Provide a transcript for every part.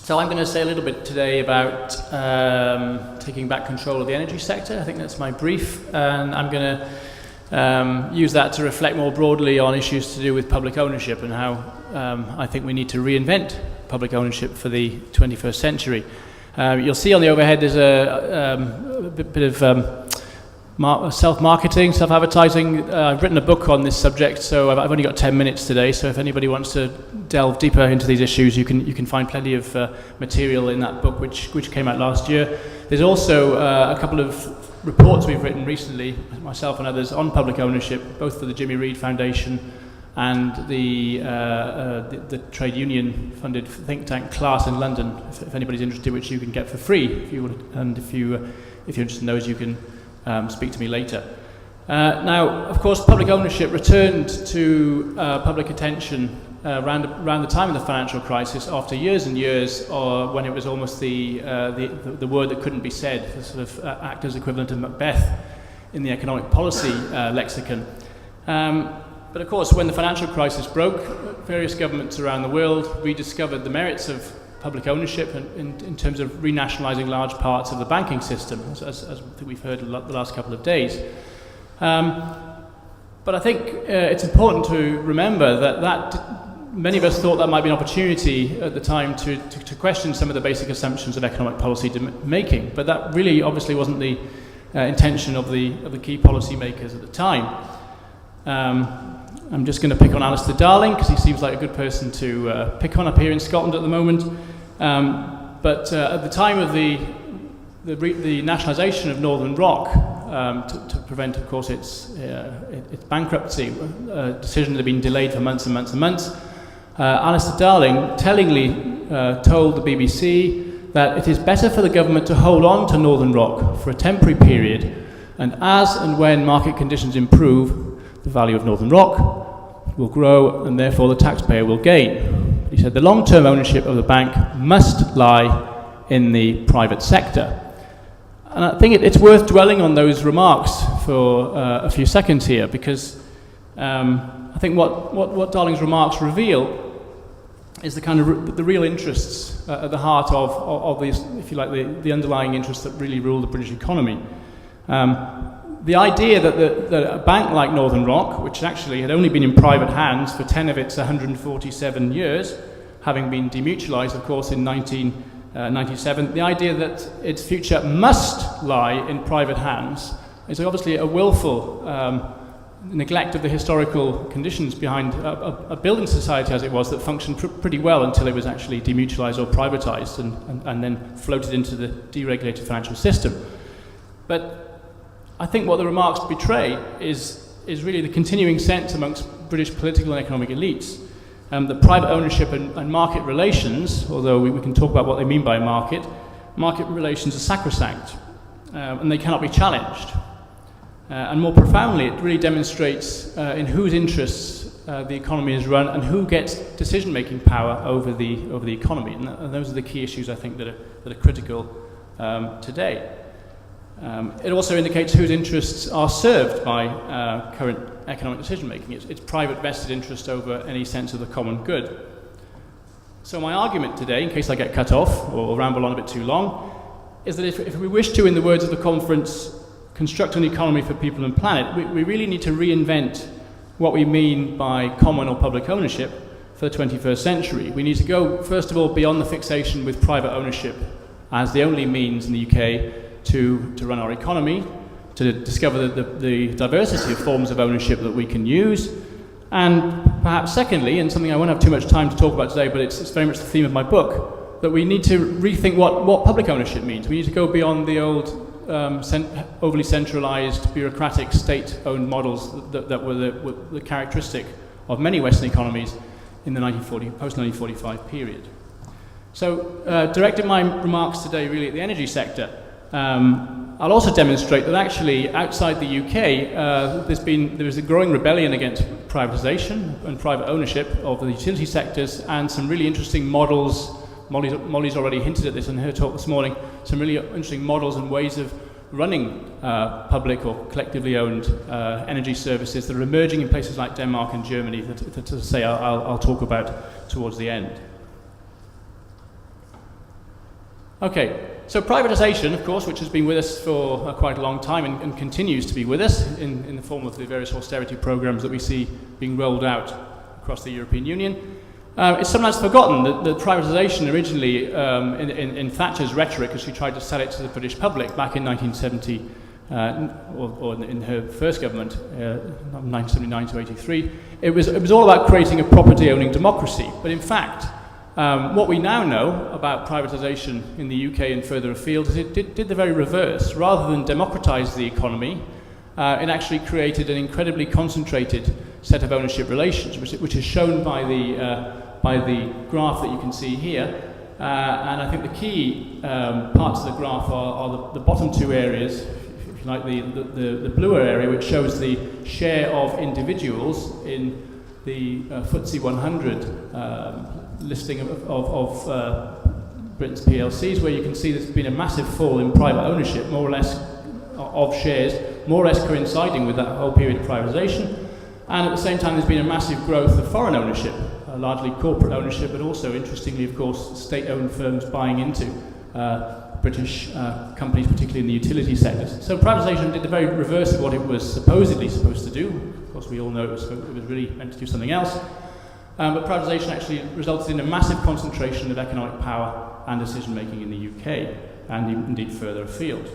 So I'm going to say a little bit today about taking back control of the energy sector. I think that's my brief, and I'm going to use that to reflect more broadly on issues to do with public ownership and how I think we need to reinvent public ownership for the 21st century. You'll see on the overhead there's a bit of self-marketing, self-advertising. I've written a book on this subject, so I've only got 10 minutes today, so if anybody wants to delve deeper into these issues, you can find plenty of material in that book, which came out last year. There's also a couple of reports we've written recently, myself and others, on public ownership, both for the Jimmy Reed Foundation and the trade union-funded think tank Class in London, if anybody's interested, which you can get for free, if you want, and if you're interested in those, you can speak to me later. Now, of course, public ownership returned to public attention around the time of the financial crisis after years and years, when it was almost the word that couldn't be said, the sort of actor's equivalent of Macbeth in the economic policy lexicon. But of course, when the financial crisis broke, various governments around the world rediscovered the merits of public ownership in terms of renationalising large parts of the banking system, as we've heard the last couple of days. But I think it's important to remember that many of us thought that might be an opportunity at the time to question some of the basic assumptions of economic policy making, but that really obviously wasn't the intention of the key policy makers at the time. I'm just going to pick on Alistair Darling because he seems like a good person to pick on up here in Scotland at the moment. But at the time of the nationalisation of Northern Rock, to prevent, of course, its bankruptcy, a decision that had been delayed for months and months and months, Alistair Darling tellingly told the BBC that it is better for the government to hold on to Northern Rock for a temporary period, and as and when market conditions improve, the value of Northern Rock will grow and therefore the taxpayer will gain. He said the long-term ownership of the bank must lie in the private sector. And I think it's worth dwelling on those remarks for a few seconds here, because I think what Darling's remarks reveal is the kind of the real interests at the heart of these, if you like, the underlying interests that really rule the British economy. The idea that a bank like Northern Rock, which actually had only been in private hands for 10 of its 147 years, having been demutualised, of course, in 1997, the idea that its future must lie in private hands is obviously a willful neglect of the historical conditions behind a building society as it was that functioned pretty well until it was actually demutualised or privatised and then floated into the deregulated financial system. But I think what the remarks betray is really the continuing sense amongst British political and economic elites that private ownership and market relations, although we can talk about what they mean by market relations are sacrosanct and they cannot be challenged. And more profoundly, it really demonstrates in whose interests the economy is run and who gets decision-making power over the economy. And those are the key issues, I think, that are critical today. It also indicates whose interests are served by current economic decision-making. It's private vested interest over any sense of the common good. So my argument today, in case I get cut off or ramble on a bit too long, is that if we wish to, in the words of the conference, construct an economy for people and planet, we really need to reinvent what we mean by common or public ownership for the 21st century. We need to go, first of all, beyond the fixation with private ownership as the only means in the UK to run our economy, to discover the diversity of forms of ownership that we can use, and perhaps secondly, and something I won't have too much time to talk about today, but it's very much the theme of my book, that we need to rethink what public ownership means. We need to go beyond the old overly centralised, bureaucratic, state-owned models that were the characteristic of many Western economies in the post-1945 period. So, directing my remarks today really at the energy sector, I'll also demonstrate that actually outside the UK there is a growing rebellion against privatisation and private ownership of the utility sectors, and some really interesting models. Molly's already hinted at this in her talk this morning, some really interesting models and ways of running public or collectively owned energy services that are emerging in places like Denmark and Germany that I'll talk about towards the end. Okay, so privatisation, of course, which has been with us for quite a long time and continues to be with us in the form of the various austerity programmes that we see being rolled out across the European Union. It's sometimes forgotten that privatisation originally, in Thatcher's rhetoric as she tried to sell it to the British public back in 1970, or in her first government, 1979 to 83, it was all about creating a property-owning democracy. But in fact, what we now know about privatisation in the UK and further afield is it did the very reverse. Rather than democratise the economy, it actually created an incredibly concentrated set of ownership relations, which is shown by the graph that you can see here. And I think the key parts of the graph are the bottom two areas, if you like, the bluer area, which shows the share of individuals in the FTSE 100 listing of Britain's PLCs, where you can see there's been a massive fall in private ownership, more or less, of shares, more or less coinciding with that whole period of privatisation. And at the same time, there's been a massive growth of foreign ownership, largely corporate ownership, but also, interestingly, of course, state-owned firms buying into British companies, particularly in the utility sectors. So privatisation did the very reverse of what it was supposedly supposed to do. Of course, we all know it was really meant to do something else. But privatisation actually resulted in a massive concentration of economic power and decision-making in the UK, and indeed further afield.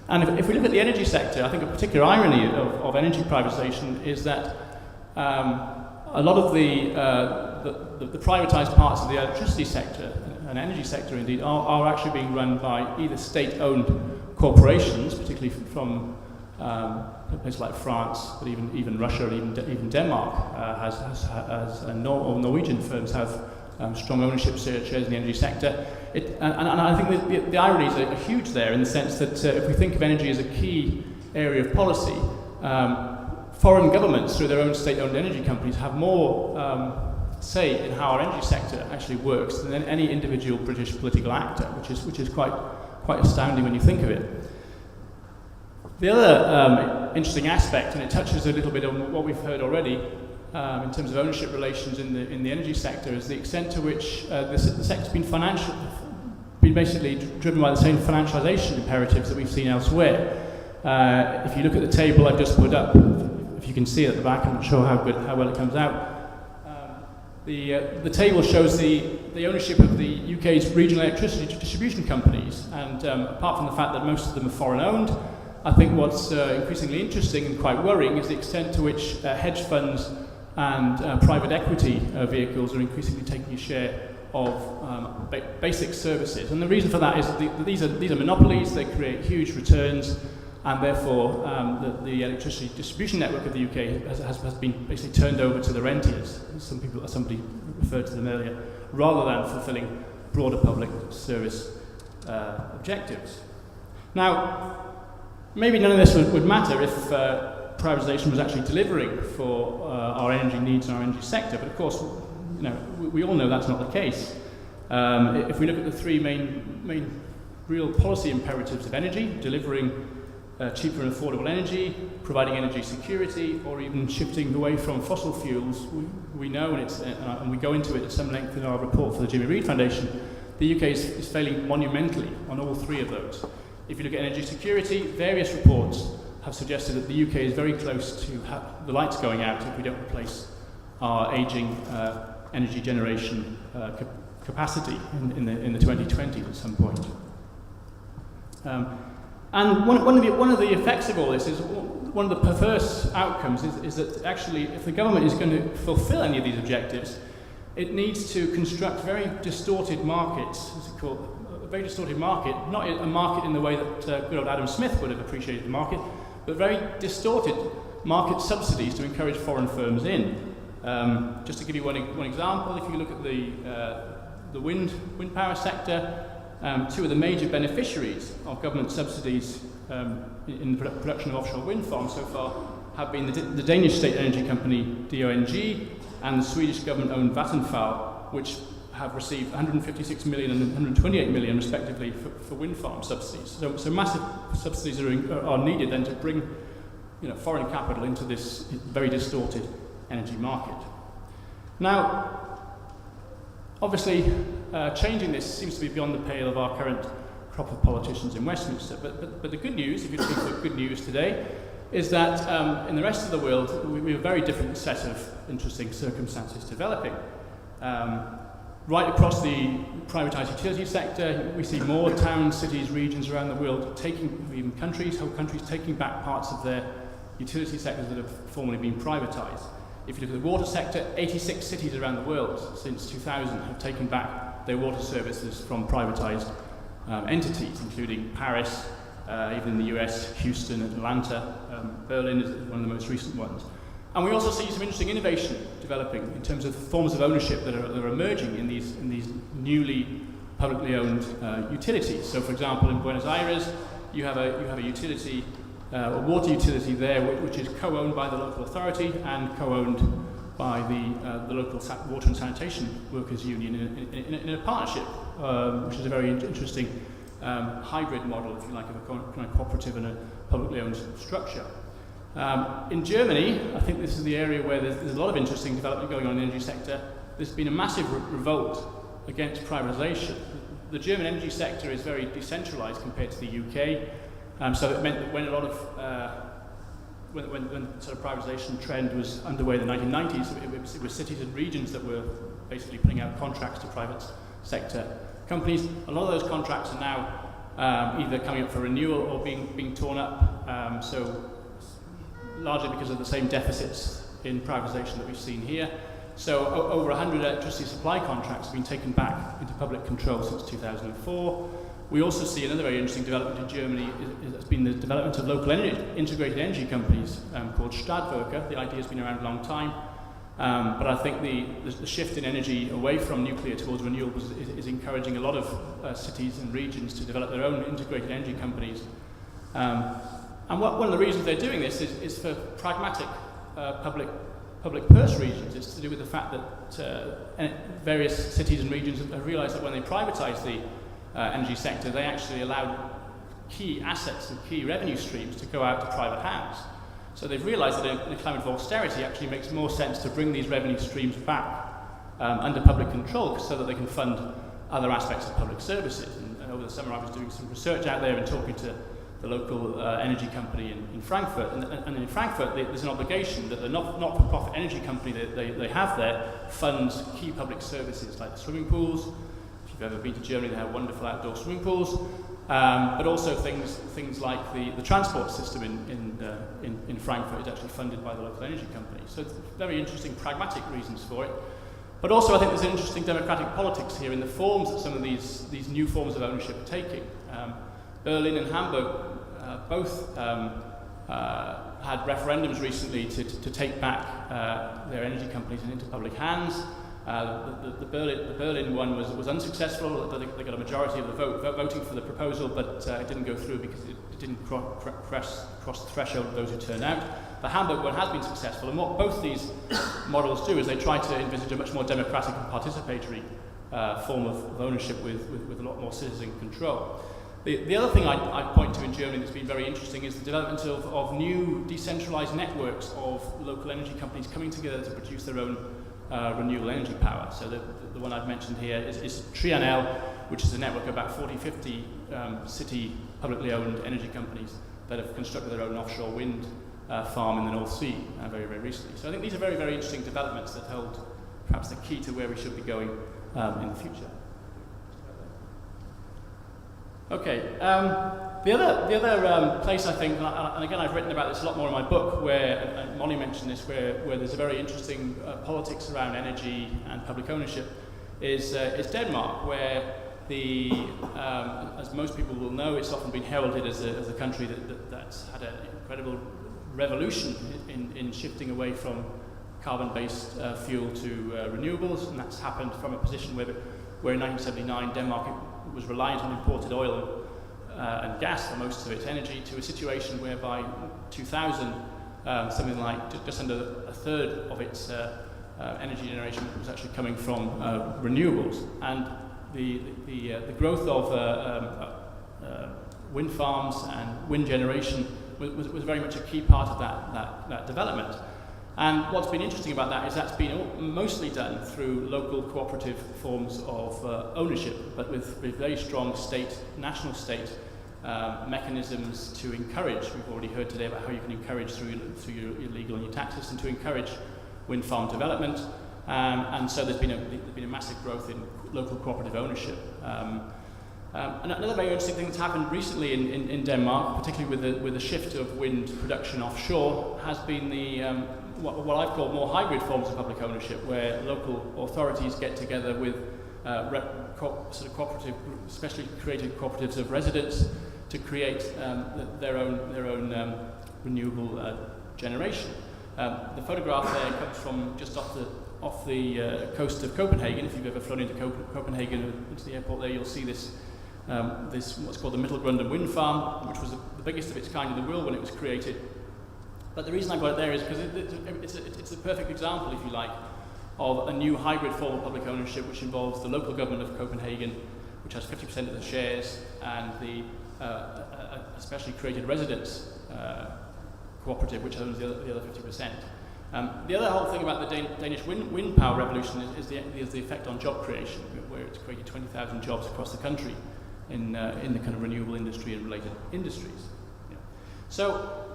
And if we look at the energy sector, I think a particular irony of energy privatisation is that a lot of the privatised parts of the electricity sector and energy sector indeed are actually being run by either state-owned corporations, particularly from places like France, but even Russia and even Denmark or Norwegian firms have strong ownership shares in the energy sector. And I think the ironies are huge there, in the sense that if we think of energy as a key area of policy, foreign governments, through their own state-owned energy companies, have more say in how our energy sector actually works than any individual British political actor, which is quite astounding when you think of it. The other interesting aspect, and it touches a little bit on what we've heard already in terms of ownership relations in the energy sector, is the extent to which the sector's been basically driven by the same financialisation imperatives that we've seen elsewhere. If you look at the table I've just put up, if you can see it at the back, I'm not sure how well it comes out. The table shows the ownership of the UK's regional electricity distribution companies, and apart from the fact that most of them are foreign owned, I think what's increasingly interesting and quite worrying is the extent to which hedge funds and private equity vehicles are increasingly taking a share of basic services. And the reason for that is that these are monopolies. They create huge returns, and therefore the electricity distribution network of the UK has been basically turned over to the rentiers. Somebody referred to them earlier, rather than fulfilling broader public service objectives. Now, maybe none of this would matter if privatisation was actually delivering for our energy needs and our energy sector, but of course, we all know that's not the case. If we look at the three main real policy imperatives of energy, delivering cheaper and affordable energy, providing energy security, or even shifting away from fossil fuels, we know, and we go into it at some length in our report for the Jimmy Reid Foundation, the UK is failing monumentally on all three of those. If you look at energy security, various reports have suggested that the UK is very close to the lights going out if we don't replace our ageing energy generation capacity in the 2020s at some point. And one of the effects of all this is, one of the perverse outcomes is that actually, if the government is going to fulfil any of these objectives, it needs to construct very distorted markets, as it's called, a very distorted market, not a market in the way that good old Adam Smith would have appreciated the market, but very distorted market subsidies to encourage foreign firms in. Just to give you one example, if you look at the wind power sector, two of the major beneficiaries of government subsidies in the production of offshore wind farms so far have been the Danish state energy company DONG and the Swedish government-owned Vattenfall, which have received 156 million and 128 million respectively for wind farm subsidies. So massive subsidies are needed then to bring foreign capital into this very distorted energy market. Now, Obviously, changing this seems to be beyond the pale of our current crop of politicians in Westminster. But the good news, if you're looking for good news today, is that in the rest of the world, we have a very different set of interesting circumstances developing. Right across the privatised utility sector, we see more towns, cities, regions around the world taking, even countries, whole countries taking back parts of their utility sectors that have formerly been privatised. If you look at the water sector, 86 cities around the world since 2000 have taken back their water services from privatised entities, including Paris, even in the US, Houston, Atlanta, Berlin is one of the most recent ones. And we also see some interesting innovation developing in terms of forms of ownership that are emerging in these newly publicly owned utilities. So, for example, in Buenos Aires, you have a utility, a water utility there, which is co-owned by the local authority and co-owned by the local water and sanitation workers union in a partnership, which is a very interesting hybrid model, if you like, of a kind of cooperative and a publicly owned structure. In Germany, I think this is the area where there's a lot of interesting development going on in the energy sector. There's been a massive revolt against privatisation. The German energy sector is very decentralised compared to the UK, so it meant that when a lot of when the sort of privatisation trend was underway in the 1990s, it was cities and regions that were basically putting out contracts to private sector companies. A lot of those contracts are now either coming up for renewal or being torn up. So largely because of the same deficits in privatisation that we've seen here. So over 100 electricity supply contracts have been taken back into public control since 2004. We also see another very interesting development in Germany. It's been the development of local integrated energy companies called Stadtwerke. The idea has been around a long time, but I think the shift in energy away from nuclear towards renewables is encouraging a lot of cities and regions to develop their own integrated energy companies. And one of the reasons they're doing this is for pragmatic public purse reasons. It's to do with the fact that various cities and regions have realised that when they privatise the energy sector, they actually allowed key assets and key revenue streams to go out to private hands. So they've realised that in a climate of austerity, it actually makes more sense to bring these revenue streams back under public control so that they can fund other aspects of public services. And over the summer, I was doing some research out there and talking to the local energy company in Frankfurt. And in Frankfurt, there's an obligation that the not-for-profit energy company that they have there funds key public services like the swimming pools. If you've ever been to Germany, they have wonderful outdoor swimming pools. But also things like the transport system in Frankfurt is actually funded by the local energy company. So it's very interesting pragmatic reasons for it. But also I think there's an interesting democratic politics here in the forms that some of these new forms of ownership are taking. Berlin and Hamburg both had referendums recently to take back their energy companies into public hands. The Berlin one was unsuccessful. They got a majority of the vote voting for the proposal, but it didn't go through because it didn't cross the threshold of those who turned out. The Hamburg one has been successful, and what both these models do is they try to envisage a much more democratic and participatory form of ownership with a lot more citizen control. The other thing I'd point to in Germany that's been very interesting is the development of new decentralised networks of local energy companies coming together to produce their own renewable energy power. So the one I've mentioned here is Trianel, which is a network of about 40-50 city publicly owned energy companies that have constructed their own offshore wind farm in the North Sea very, very recently. So I think these are very, very interesting developments that hold perhaps the key to where we should be going in the future. Okay, the other place I think, and again I've written about this a lot more in my book, where, and Molly mentioned this, where there's a very interesting politics around energy and public ownership, is Denmark, where as most people will know, it's often been heralded as a country that's had an incredible revolution in shifting away from carbon-based fuel to renewables, and that's happened from a position where in 1979 Denmark was reliant on imported oil and gas for most of its energy, to a situation where by 2000 something like just under a third of its energy generation was actually coming from renewables. And the growth of wind farms and wind generation was very much a key part of that development. And what's been interesting about that is that's been mostly done through local cooperative forms of ownership, but with very strong national state mechanisms to encourage. We've already heard today about how you can encourage through your legal and your tax system to encourage wind farm development. And so there's been a massive growth in local cooperative ownership. And another very interesting thing that's happened recently in Denmark, particularly with the shift of wind production offshore, has been the what I've called more hybrid forms of public ownership, where local authorities get together with sort of cooperative, specially created cooperatives of residents to create their own renewable generation. The photograph there comes from just off the coast of Copenhagen. If you've ever flown into Copenhagen, into the airport there, you'll see this what's called the Middelgrunde wind farm, which was the biggest of its kind in the world when it was created. But the reason I got it there is because it's a perfect example, if you like, of a new hybrid form of public ownership, which involves the local government of Copenhagen, which has 50% of the shares, and the specially created residents cooperative, which owns the other 50%. The other whole thing about the Danish wind power revolution is the effect on job creation, where it's created 20,000 jobs across the country in the kind of renewable industry and related industries. Yeah. So,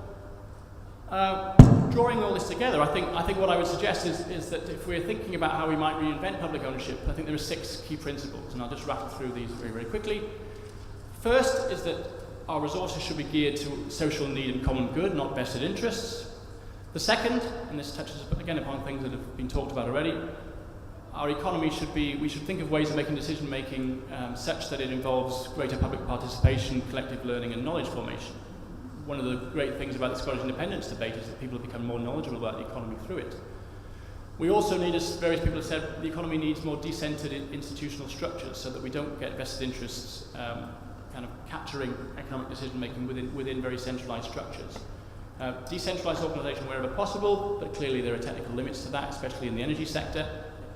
drawing all this together, I think what I would suggest is that if we're thinking about how we might reinvent public ownership, I think there are 6 key principles, and I'll just rattle through these very, very quickly. First is that our resources should be geared to social need and common good, not vested interests. The second, and this touches again upon things that have been talked about already, our economy we should think of ways of making decision making such that it involves greater public participation, collective learning and knowledge formation. One of the great things about the Scottish independence debate is that people have become more knowledgeable about the economy through it. We also need, as various people have said, the economy needs more decentered institutional structures so that we don't get vested interests kind of capturing economic decision making within very centralised structures. Decentralised organisation wherever possible, but clearly there are technical limits to that, especially in the energy sector.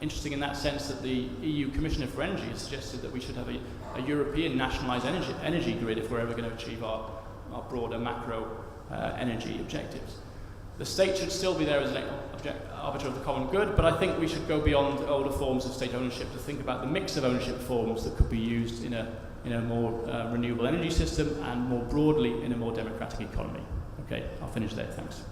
Interesting in that sense that the EU Commissioner for Energy has suggested that we should have a European nationalised energy grid if we're ever going to achieve our broader macro energy objectives. The state should still be there as an arbiter of the common good, but I think we should go beyond older forms of state ownership to think about the mix of ownership forms that could be used in a more renewable energy system and more broadly in a more democratic economy. Okay, I'll finish there, thanks.